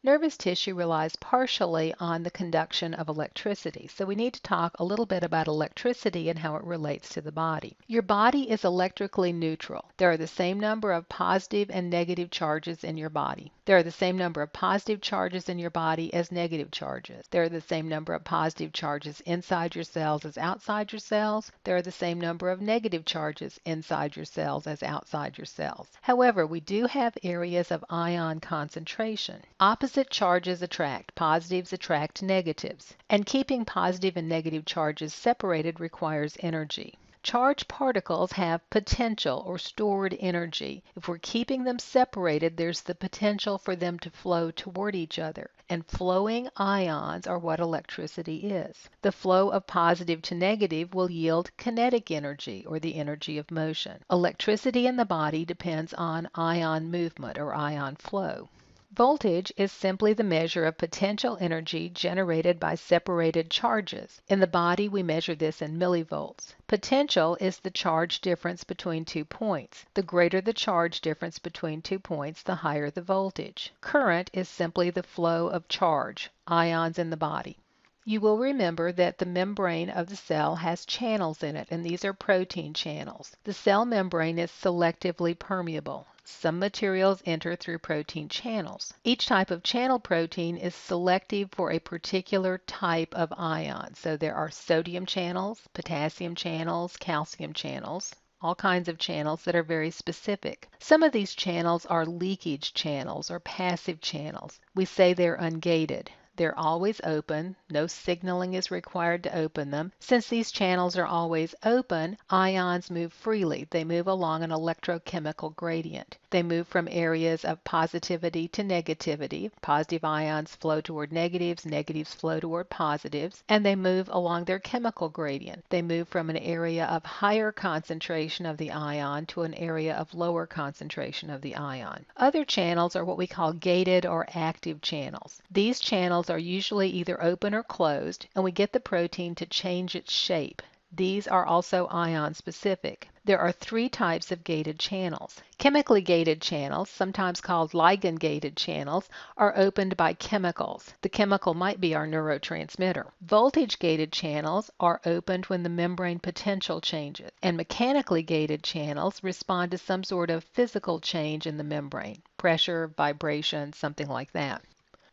Nervous tissue relies partially on the conduction of electricity, so we need to talk a little bit about electricity and how it relates to the body. Your body is electrically neutral. There are the same number of positive and negative charges in your body. There are the same number of positive charges in your body as negative charges. There are the same number of positive charges inside your cells as outside your cells. There are the same number of negative charges inside your cells as outside your cells. However, we do have areas of ion concentration. Opposite charges attract. Positives attract negatives. And keeping positive and negative charges separated requires energy. Charged particles have potential or stored energy. If we're keeping them separated, there's the potential for them to flow toward each other. And flowing ions are what electricity is. The flow of positive to negative will yield kinetic energy, or the energy of motion. Electricity in the body depends on ion movement or ion flow. Voltage is simply the measure of potential energy generated by separated charges. In the body, we measure this in millivolts. Potential is the charge difference between 2 points. The greater the charge difference between 2 points, the higher the voltage. Current is simply the flow of charge, ions in the body. You will remember that the membrane of the cell has channels in it, and these are protein channels. The cell membrane is selectively permeable. Some materials enter through protein channels. Each type of channel protein is selective for a particular type of ion. So there are sodium channels, potassium channels, calcium channels, all kinds of channels that are very specific. Some of these channels are leakage channels or passive channels. We say they're ungated. They're always open. No signaling is required to open them. Since these channels are always open, ions move freely. They move along an electrochemical gradient. They move from areas of positivity to negativity. Positive ions flow toward negatives, negatives flow toward positives, and they move along their chemical gradient. They move from an area of higher concentration of the ion to an area of lower concentration of the ion. Other channels are what we call gated or active channels. These channels are usually either open or closed, and we get the protein to change its shape. These are also ion specific. There are 3 types of gated channels. Chemically gated channels, sometimes called ligand gated channels, are opened by chemicals. The chemical might be our neurotransmitter. Voltage gated channels are opened when the membrane potential changes. And mechanically gated channels respond to some sort of physical change in the membrane, pressure, vibration, something like that.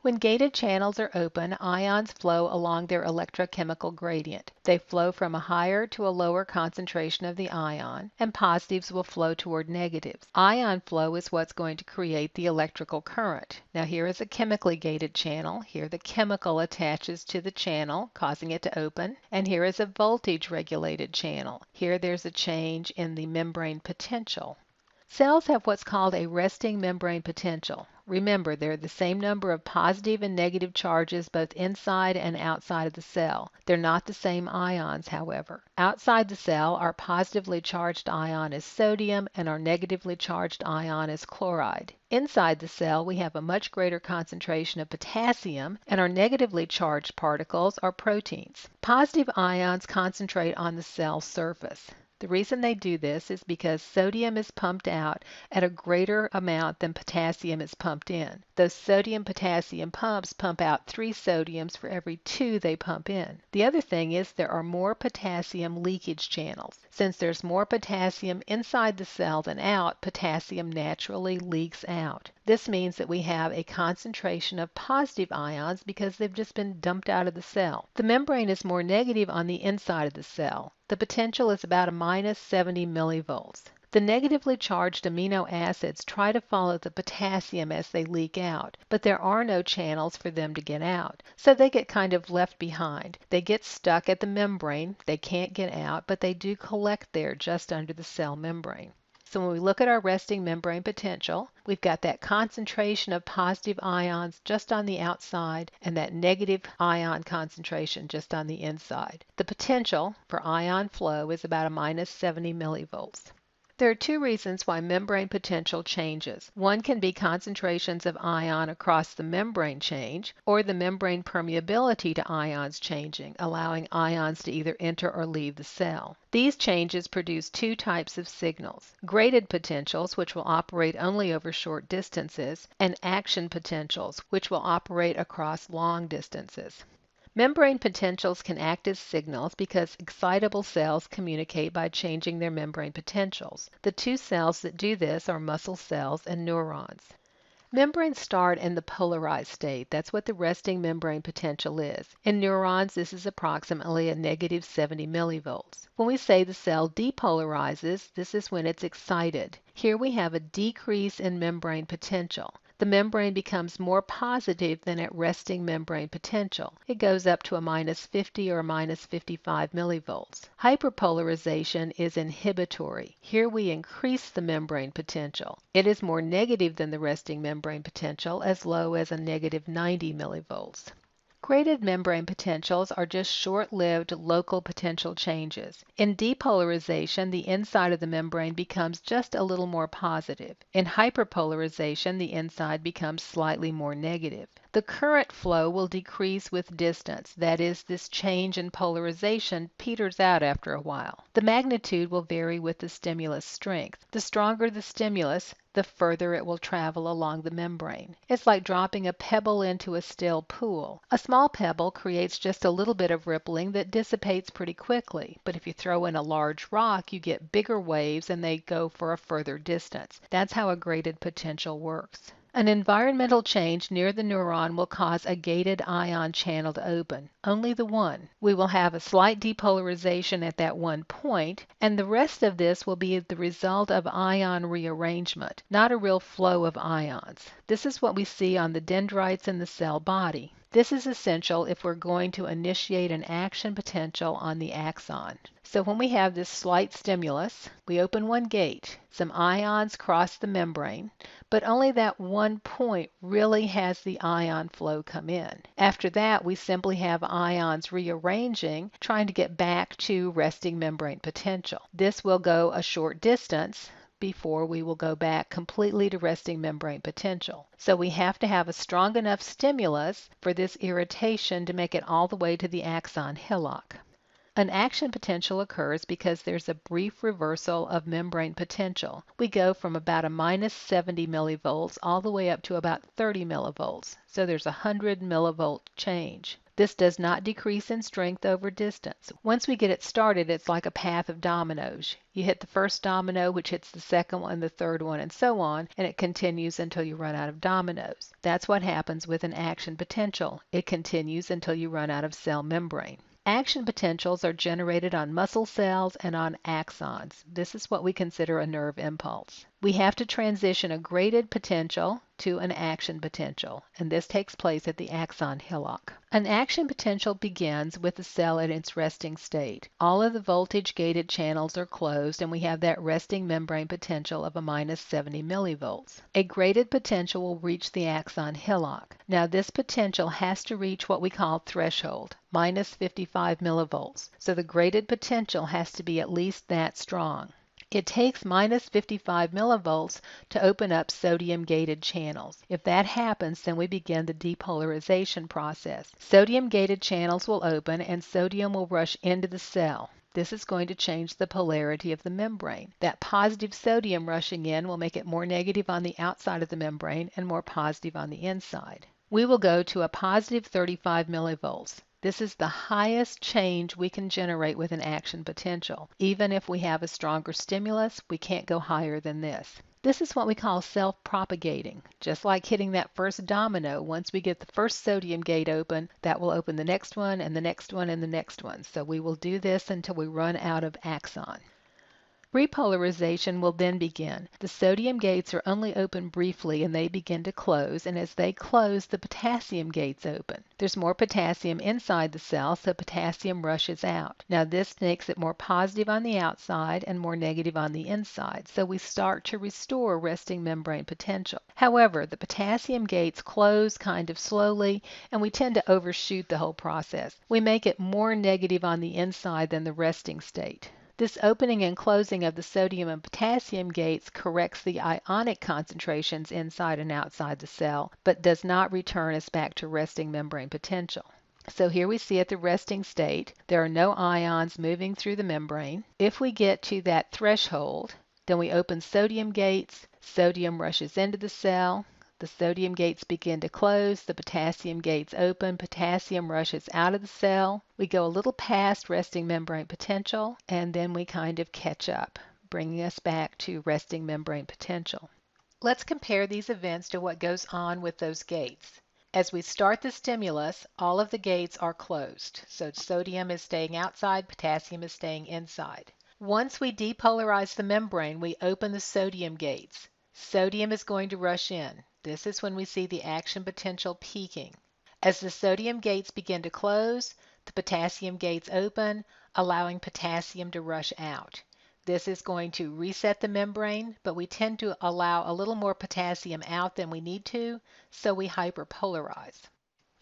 When gated channels are open, ions flow along their electrochemical gradient. They flow from a higher to a lower concentration of the ion, and positives will flow toward negatives. Ion flow is what's going to create the electrical current. Now here is a chemically gated channel. Here the chemical attaches to the channel, causing it to open. And here is a voltage regulated channel. Here there's a change in the membrane potential. Cells have what's called a resting membrane potential. Remember, there are the same number of positive and negative charges both inside and outside of the cell. They're not the same ions, however. Outside the cell, our positively charged ion is sodium and our negatively charged ion is chloride. Inside the cell, we have a much greater concentration of potassium, and our negatively charged particles are proteins. Positive ions concentrate on the cell surface. The reason they do this is because sodium is pumped out at a greater amount than potassium is pumped in. Those sodium-potassium pumps pump out 3 sodiums for every 2 they pump in. The other thing is there are more potassium leakage channels. Since there's more potassium inside the cell than out, potassium naturally leaks out. This means that we have a concentration of positive ions because they've just been dumped out of the cell. The membrane is more negative on the inside of the cell. The potential is about a minus 70 millivolts. The negatively charged amino acids try to follow the potassium as they leak out, but there are no channels for them to get out, so they get kind of left behind. They get stuck at the membrane. They can't get out, but they do collect there just under the cell membrane. So when we look at our resting membrane potential, we've got that concentration of positive ions just on the outside and that negative ion concentration just on the inside. The potential for ion flow is about a minus 70 millivolts. There are two reasons why membrane potential changes. One can be concentrations of ion across the membrane change, or the membrane permeability to ions changing, allowing ions to either enter or leave the cell. These changes produce two types of signals: graded potentials, which will operate only over short distances, and action potentials, which will operate across long distances. Membrane potentials can act as signals because excitable cells communicate by changing their membrane potentials. The two cells that do this are muscle cells and neurons. Membranes start in the polarized state. That's what the resting membrane potential is. In neurons, this is approximately a negative 70 millivolts. When we say the cell depolarizes, this is when it's excited. Here we have a decrease in membrane potential. The membrane becomes more positive than at resting membrane potential. It goes up to a minus 50 or minus 55 millivolts. Hyperpolarization is inhibitory. Here we increase the membrane potential. It is more negative than the resting membrane potential, as low as a negative 90 millivolts. Graded membrane potentials are just short-lived local potential changes. In depolarization, the inside of the membrane becomes just a little more positive. In hyperpolarization, the inside becomes slightly more negative. The current flow will decrease with distance. That is, this change in polarization peters out after a while. The magnitude will vary with the stimulus strength. The stronger the stimulus, the further it will travel along the membrane. It's like dropping a pebble into a still pool. A small pebble creates just a little bit of rippling that dissipates pretty quickly, but if you throw in a large rock, you get bigger waves and they go for a further distance. That's how a graded potential works. An environmental change near the neuron will cause a gated ion channel to open, only the one. We will have a slight depolarization at that one point, and the rest of this will be the result of ion rearrangement, not a real flow of ions. This is what we see on the dendrites in the cell body. This is essential if we're going to initiate an action potential on the axon. So when we have this slight stimulus, we open one gate. Some ions cross the membrane, but only that one point really has the ion flow come in. After that, we simply have ions rearranging, trying to get back to resting membrane potential. This will go a short distance before we will go back completely to resting membrane potential. So we have to have a strong enough stimulus for this irritation to make it all the way to the axon hillock. An action potential occurs because there's a brief reversal of membrane potential. We go from about a minus 70 millivolts all the way up to about 30 millivolts. So there's a 100 millivolt change. This does not decrease in strength over distance. Once we get it started, it's like a path of dominoes. You hit the first domino, which hits the second one, the third one, and so on, and it continues until you run out of dominoes. That's what happens with an action potential. It continues until you run out of cell membrane. Action potentials are generated on muscle cells and on axons. This is what we consider a nerve impulse. We have to transition a graded potential to an action potential, and this takes place at the axon hillock. An action potential begins with the cell at its resting state. All of the voltage-gated channels are closed, and we have that resting membrane potential of a minus 70 millivolts. A graded potential will reach the axon hillock. Now this potential has to reach what we call threshold, minus 55 millivolts. So the graded potential has to be at least that strong. It takes minus 55 millivolts to open up sodium-gated channels. If that happens, then we begin the depolarization process. Sodium-gated channels will open and sodium will rush into the cell. This is going to change the polarity of the membrane. That positive sodium rushing in will make it more negative on the outside of the membrane and more positive on the inside. We will go to a positive 35 millivolts. This is the highest change we can generate with an action potential. Even if we have a stronger stimulus, we can't go higher than this. This is what we call self-propagating. Just like hitting that first domino, once we get the first sodium gate open, that will open the next one and the next one and the next one. So we will do this until we run out of axon. Repolarization will then begin. The sodium gates are only open briefly and they begin to close, and as they close, the potassium gates open. There's more potassium inside the cell, so potassium rushes out. Now this makes it more positive on the outside and more negative on the inside, so we start to restore resting membrane potential. However, the potassium gates close kind of slowly, and we tend to overshoot the whole process. We make it more negative on the inside than the resting state. This opening and closing of the sodium and potassium gates corrects the ionic concentrations inside and outside the cell, but does not return us back to resting membrane potential. So here we see at the resting state, there are no ions moving through the membrane. If we get to that threshold, then we open sodium gates, sodium rushes into the cell, the sodium gates begin to close, the potassium gates open, potassium rushes out of the cell. We go a little past resting membrane potential, and then we kind of catch up, bringing us back to resting membrane potential. Let's compare these events to what goes on with those gates. As we start the stimulus, all of the gates are closed. So sodium is staying outside, potassium is staying inside. Once we depolarize the membrane, we open the sodium gates. Sodium is going to rush in. This is when we see the action potential peaking. As the sodium gates begin to close, the potassium gates open, allowing potassium to rush out. This is going to reset the membrane, but we tend to allow a little more potassium out than we need to, so we hyperpolarize.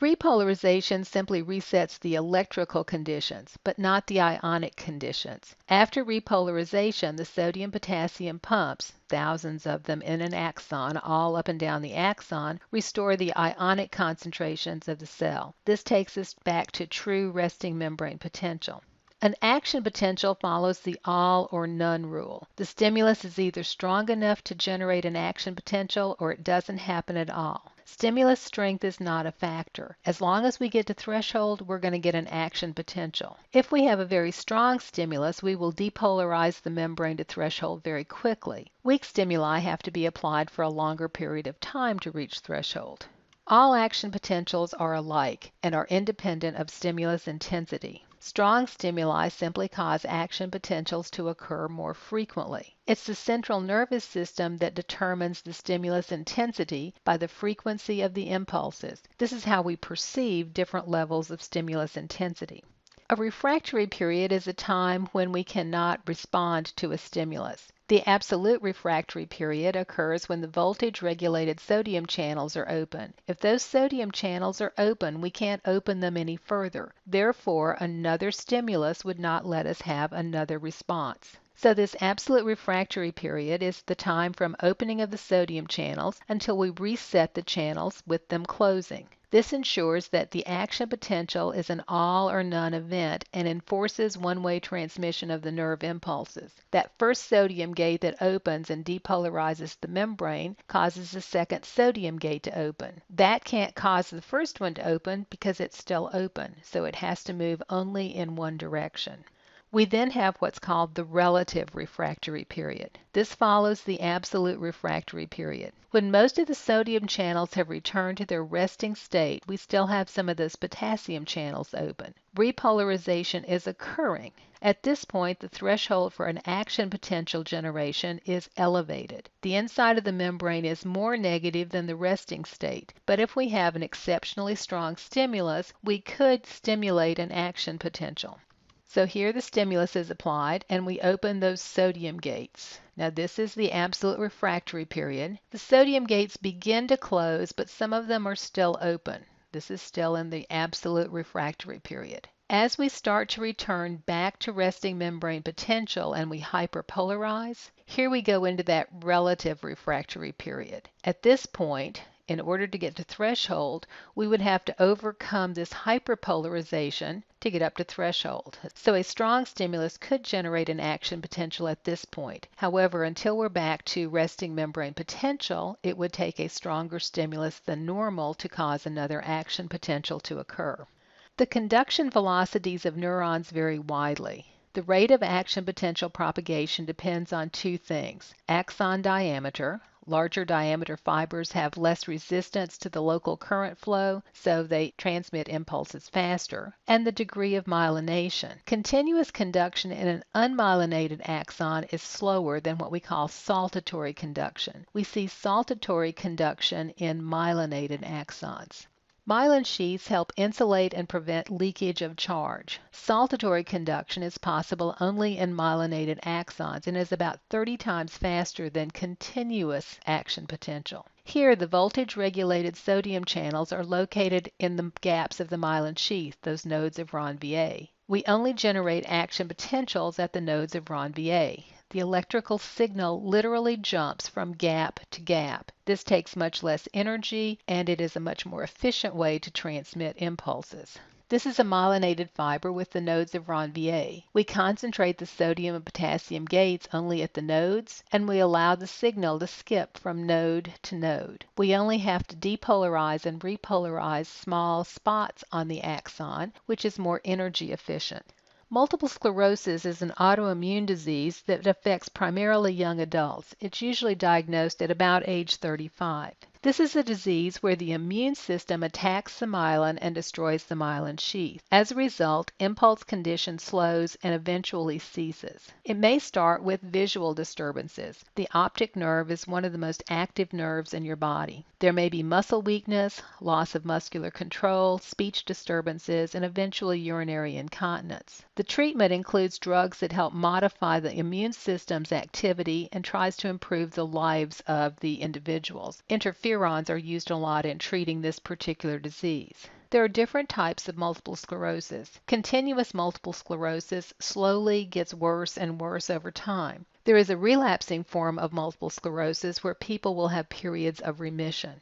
Repolarization simply resets the electrical conditions, but not the ionic conditions. After repolarization, the sodium-potassium pumps, thousands of them in an axon, all up and down the axon, restore the ionic concentrations of the cell. This takes us back to true resting membrane potential. An action potential follows the all or none rule. The stimulus is either strong enough to generate an action potential or it doesn't happen at all. Stimulus strength is not a factor. As long as we get to threshold, we're going to get an action potential. If we have a very strong stimulus, we will depolarize the membrane to threshold very quickly. Weak stimuli have to be applied for a longer period of time to reach threshold. All action potentials are alike and are independent of stimulus intensity. Strong stimuli simply cause action potentials to occur more frequently. It's the central nervous system that determines the stimulus intensity by the frequency of the impulses. This is how we perceive different levels of stimulus intensity. A refractory period is a time when we cannot respond to a stimulus. The absolute refractory period occurs when the voltage-regulated sodium channels are open. If those sodium channels are open, we can't open them any further. Therefore, another stimulus would not let us have another response. So this absolute refractory period is the time from opening of the sodium channels until we reset the channels with them closing. This ensures that the action potential is an all or none event and enforces one-way transmission of the nerve impulses. That first sodium gate that opens and depolarizes the membrane causes the second sodium gate to open. That can't cause the first one to open because it's still open, so it has to move only in one direction. We then have what's called the relative refractory period. This follows the absolute refractory period. When most of the sodium channels have returned to their resting state, we still have some of those potassium channels open. Repolarization is occurring. At this point, the threshold for an action potential generation is elevated. The inside of the membrane is more negative than the resting state, but if we have an exceptionally strong stimulus, we could stimulate an action potential. So here the stimulus is applied and we open those sodium gates. Now this is the absolute refractory period. The sodium gates begin to close, but some of them are still open. This is still in the absolute refractory period. As we start to return back to resting membrane potential and we hyperpolarize, here we go into that relative refractory period. At this point, in order to get to threshold, we would have to overcome this hyperpolarization to get up to threshold. So a strong stimulus could generate an action potential at this point. However, until we're back to resting membrane potential, it would take a stronger stimulus than normal to cause another action potential to occur. The conduction velocities of neurons vary widely. The rate of action potential propagation depends on two things: axon diameter. Larger diameter fibers have less resistance to the local current flow, so they transmit impulses faster, and the degree of myelination. Continuous conduction in an unmyelinated axon is slower than what we call saltatory conduction. We see saltatory conduction in myelinated axons. Myelin sheaths help insulate and prevent leakage of charge. Saltatory conduction is possible only in myelinated axons and is about 30 times faster than continuous action potential. Here, the voltage-regulated sodium channels are located in the gaps of the myelin sheath, those nodes of Ron-Va. We only generate action potentials at the nodes of Ron-Va. The electrical signal literally jumps from gap to gap. This takes much less energy, and it is a much more efficient way to transmit impulses. This is a myelinated fiber with the nodes of Ron-Va. We concentrate the sodium and potassium gates only at the nodes, and we allow the signal to skip from node to node. We only have to depolarize and repolarize small spots on the axon, which is more energy efficient. Multiple sclerosis is an autoimmune disease that affects primarily young adults. It's usually diagnosed at about age 35. This is a disease where the immune system attacks the myelin and destroys the myelin sheath. As a result, impulse condition slows and eventually ceases. It may start with visual disturbances. The optic nerve is one of the most active nerves in your body. There may be muscle weakness, loss of muscular control, speech disturbances, and eventually urinary incontinence. The treatment includes drugs that help modify the immune system's activity and tries to improve the lives of the individuals. Interferons are used a lot in treating this particular disease. There are different types of multiple sclerosis. Continuous multiple sclerosis slowly gets worse and worse over time. There is a relapsing form of multiple sclerosis where people will have periods of remission.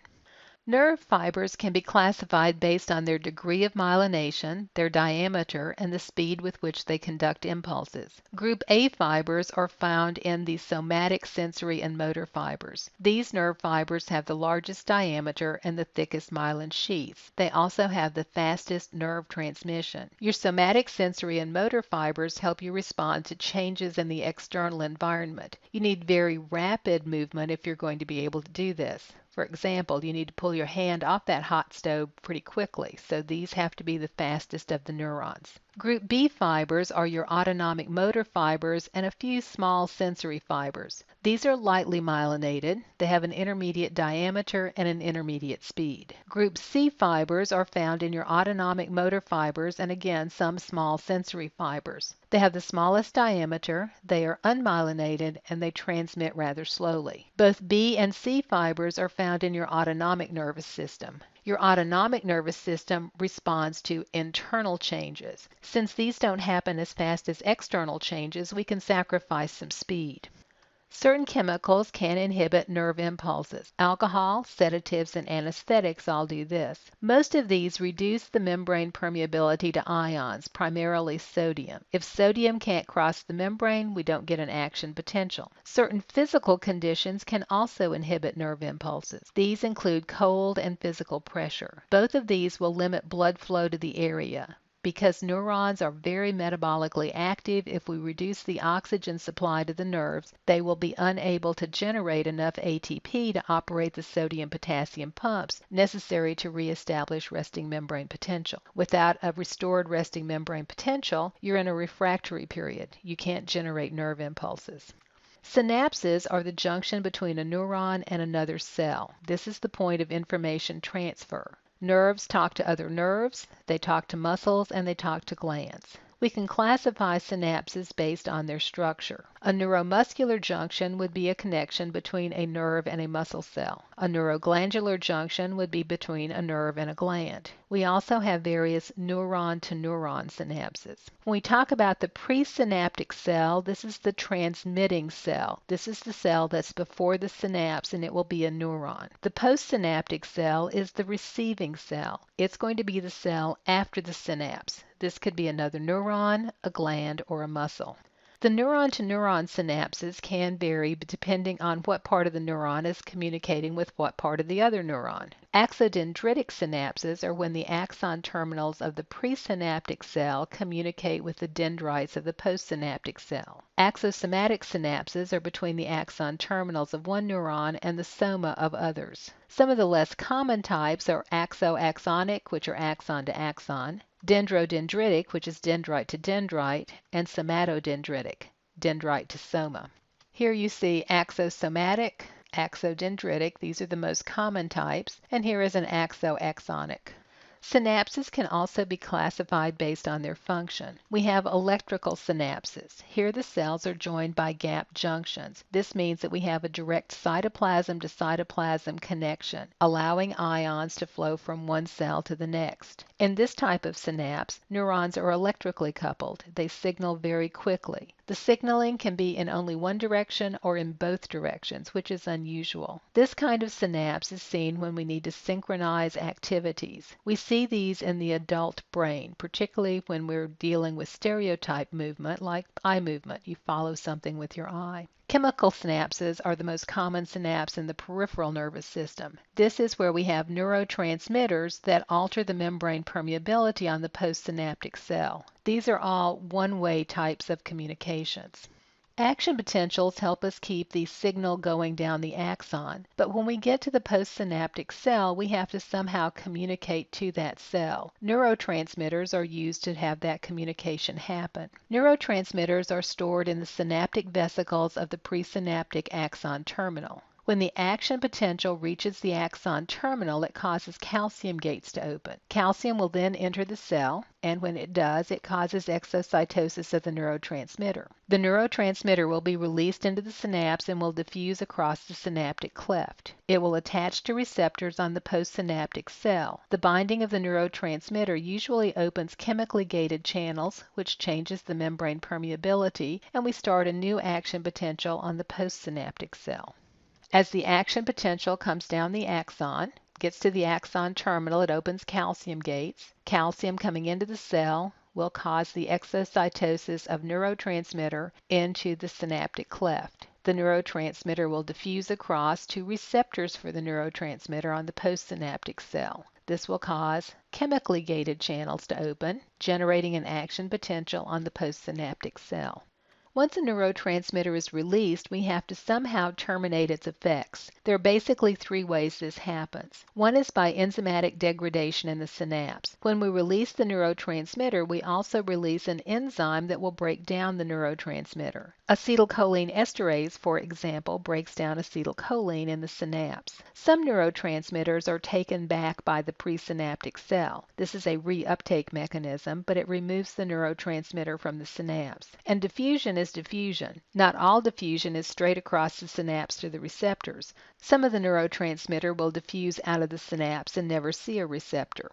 Nerve fibers can be classified based on their degree of myelination, their diameter, and the speed with which they conduct impulses. Group A fibers are found in the somatic, sensory, and motor fibers. These nerve fibers have the largest diameter and the thickest myelin sheaths. They also have the fastest nerve transmission. Your somatic, sensory, and motor fibers help you respond to changes in the external environment. You need very rapid movement if you're going to be able to do this. For example, you need to pull your hand off that hot stove pretty quickly, so these have to be the fastest of the neurons. Group B fibers are your autonomic motor fibers and a few small sensory fibers. These are lightly myelinated. They have an intermediate diameter and an intermediate speed. Group C fibers are found in your autonomic motor fibers and again some small sensory fibers. They have the smallest diameter, they are unmyelinated, and they transmit rather slowly. Both B and C fibers are found in your autonomic nervous system. Your autonomic nervous system responds to internal changes. Since these don't happen as fast as external changes, we can sacrifice some speed. Certain chemicals can inhibit nerve impulses. Alcohol, sedatives, and anesthetics all do this. Most of these reduce the membrane permeability to ions, primarily sodium. If sodium can't cross the membrane, we don't get an action potential. Certain physical conditions can also inhibit nerve impulses. These include cold and physical pressure. Both of these will limit blood flow to the area. Because neurons are very metabolically active, if we reduce the oxygen supply to the nerves, they will be unable to generate enough ATP to operate the sodium-potassium pumps necessary to reestablish resting membrane potential. Without a restored resting membrane potential, you're in a refractory period. You can't generate nerve impulses. Synapses are the junction between a neuron and another cell. This is the point of information transfer. Nerves talk to other nerves, they talk to muscles, and they talk to glands. We can classify synapses based on their structure. A neuromuscular junction would be a connection between a nerve and a muscle cell. A neuroglandular junction would be between a nerve and a gland. We also have various neuron-to-neuron synapses. When we talk about the presynaptic cell, this is the transmitting cell. This is the cell that's before the synapse, and it will be a neuron. The postsynaptic cell is the receiving cell. It's going to be the cell after the synapse. This could be another neuron, a gland, or a muscle. The neuron-to-neuron synapses can vary depending on what part of the neuron is communicating with what part of the other neuron. Axodendritic synapses are when the axon terminals of the presynaptic cell communicate with the dendrites of the postsynaptic cell. Axosomatic synapses are between the axon terminals of one neuron and the soma of others. Some of the less common types are axo-axonic, which are axon to axon, dendrodendritic, which is dendrite to dendrite, and somatodendritic, dendrite to soma. Here you see axosomatic, axodendritic, these are the most common types, and here is an axo-axonic. Synapses can also be classified based on their function. We have electrical synapses. Here the cells are joined by gap junctions. This means that we have a direct cytoplasm to cytoplasm connection, allowing ions to flow from one cell to the next. In this type of synapse, neurons are electrically coupled. They signal very quickly. The signaling can be in only one direction or in both directions, which is unusual. This kind of synapse is seen when we need to synchronize activities. We see these in the adult brain, particularly when we're dealing with stereotype movement like eye movement. You follow something with your eye. Chemical synapses are the most common synapse in the peripheral nervous system. This is where we have neurotransmitters that alter the membrane permeability on the postsynaptic cell. These are all one-way types of communications. Action potentials help us keep the signal going down the axon, but when we get to the postsynaptic cell, we have to somehow communicate to that cell. Neurotransmitters are used to have that communication happen. Neurotransmitters are stored in the synaptic vesicles of the presynaptic axon terminal. When the action potential reaches the axon terminal, it causes calcium gates to open. Calcium will then enter the cell, and when it does, it causes exocytosis of the neurotransmitter. The neurotransmitter will be released into the synapse and will diffuse across the synaptic cleft. It will attach to receptors on the postsynaptic cell. The binding of the neurotransmitter usually opens chemically gated channels, which changes the membrane permeability, and we start a new action potential on the postsynaptic cell. As the action potential comes down the axon, gets to the axon terminal, it opens calcium gates. Calcium coming into the cell will cause the exocytosis of neurotransmitter into the synaptic cleft. The neurotransmitter will diffuse across to receptors for the neurotransmitter on the postsynaptic cell. This will cause chemically gated channels to open, generating an action potential on the postsynaptic cell. Once a neurotransmitter is released, we have to somehow terminate its effects. There are basically three ways this happens. One is by enzymatic degradation in the synapse. When we release the neurotransmitter, we also release an enzyme that will break down the neurotransmitter. Acetylcholine esterase, for example, breaks down acetylcholine in the synapse. Some neurotransmitters are taken back by the presynaptic cell. This is a reuptake mechanism, but it removes the neurotransmitter from the synapse. And diffusion is diffusion. Not all diffusion is straight across the synapse to the receptors. Some of the neurotransmitter will diffuse out of the synapse and never see a receptor.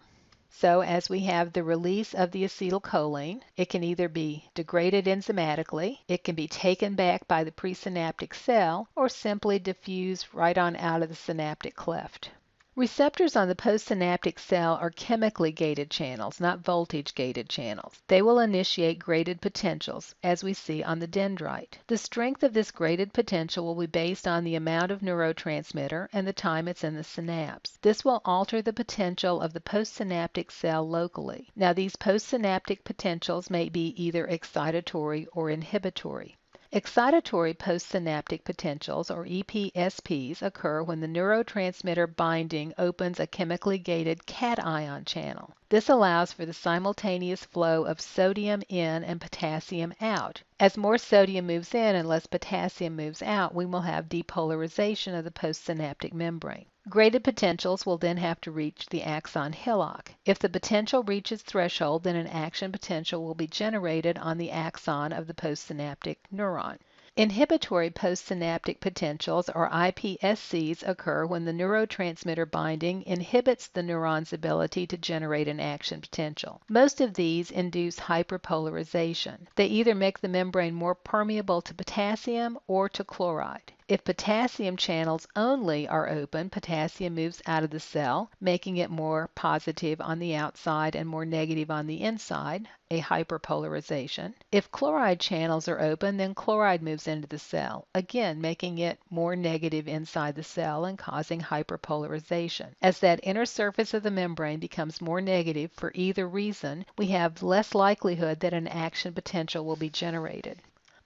So as we have the release of the acetylcholine, it can either be degraded enzymatically, it can be taken back by the presynaptic cell, or simply diffuse right on out of the synaptic cleft. Receptors on the postsynaptic cell are chemically gated channels, not voltage gated channels. They will initiate graded potentials, as we see on the dendrite. The strength of this graded potential will be based on the amount of neurotransmitter and the time it's in the synapse. This will alter the potential of the postsynaptic cell locally. Now, these postsynaptic potentials may be either excitatory or inhibitory. Excitatory postsynaptic potentials, or EPSPs, occur when the neurotransmitter binding opens a chemically gated cation channel. This allows for the simultaneous flow of sodium in and potassium out. As more sodium moves in and less potassium moves out, we will have depolarization of the postsynaptic membrane. Graded potentials will then have to reach the axon hillock. If the potential reaches threshold, then an action potential will be generated on the axon of the postsynaptic neuron. Inhibitory postsynaptic potentials, or IPSCs, occur when the neurotransmitter binding inhibits the neuron's ability to generate an action potential. Most of these induce hyperpolarization. They either make the membrane more permeable to potassium or to chloride. If potassium channels only are open, potassium moves out of the cell, making it more positive on the outside and more negative on the inside, a hyperpolarization. If chloride channels are open, then chloride moves into the cell, again making it more negative inside the cell and causing hyperpolarization. As that inner surface of the membrane becomes more negative for either reason, we have less likelihood that an action potential will be generated.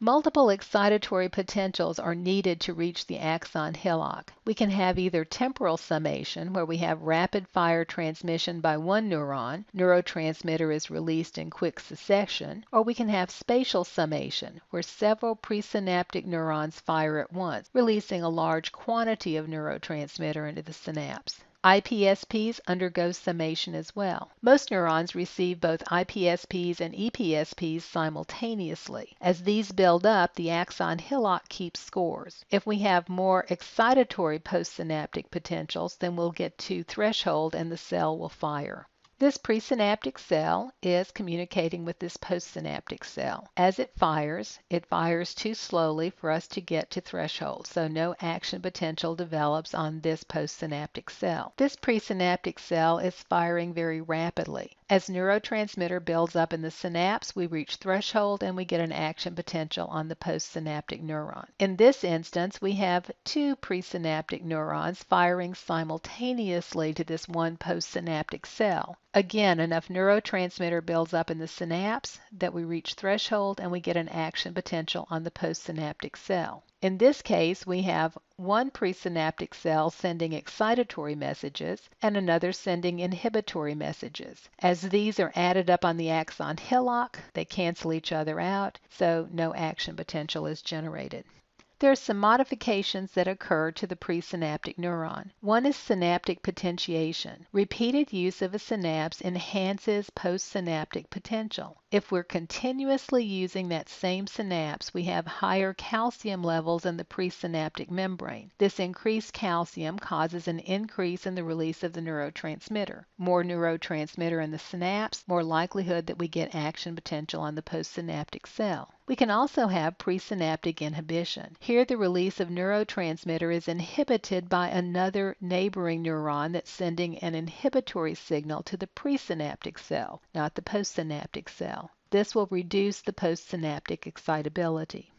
Multiple excitatory potentials are needed to reach the axon hillock. We can have either temporal summation, where we have rapid fire transmission by one neuron, neurotransmitter is released in quick succession, or we can have spatial summation, where several presynaptic neurons fire at once, releasing a large quantity of neurotransmitter into the synapse. iPSPs undergo summation as well. Most neurons receive both iPSPs and EPSPs simultaneously. As these build up, the axon hillock keeps scores. If we have more excitatory postsynaptic potentials, then we'll get to threshold and the cell will fire. This presynaptic cell is communicating with this postsynaptic cell. As it fires too slowly for us to get to threshold, so no action potential develops on this postsynaptic cell. This presynaptic cell is firing very rapidly. As neurotransmitter builds up in the synapse, we reach threshold and we get an action potential on the postsynaptic neuron. In this instance, we have two presynaptic neurons firing simultaneously to this one postsynaptic cell. Again, enough neurotransmitter builds up in the synapse that we reach threshold and we get an action potential on the postsynaptic cell. In this case, we have one presynaptic cell sending excitatory messages and another sending inhibitory messages. As these are added up on the axon hillock, they cancel each other out, so no action potential is generated. There are some modifications that occur to the presynaptic neuron. One is synaptic potentiation. Repeated use of a synapse enhances postsynaptic potential. If we're continuously using that same synapse, we have higher calcium levels in the presynaptic membrane. This increased calcium causes an increase in the release of the neurotransmitter. More neurotransmitter in the synapse, more likelihood that we get action potential on the postsynaptic cell. We can also have presynaptic inhibition. Here the release of neurotransmitter is inhibited by another neighboring neuron that's sending an inhibitory signal to the presynaptic cell, not the postsynaptic cell. This will reduce the postsynaptic excitability.